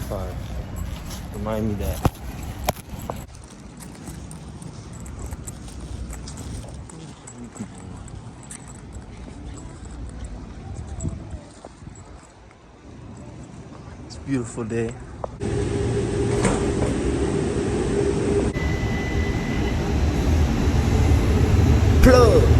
5. Remind me that. It's a beautiful day. Plug.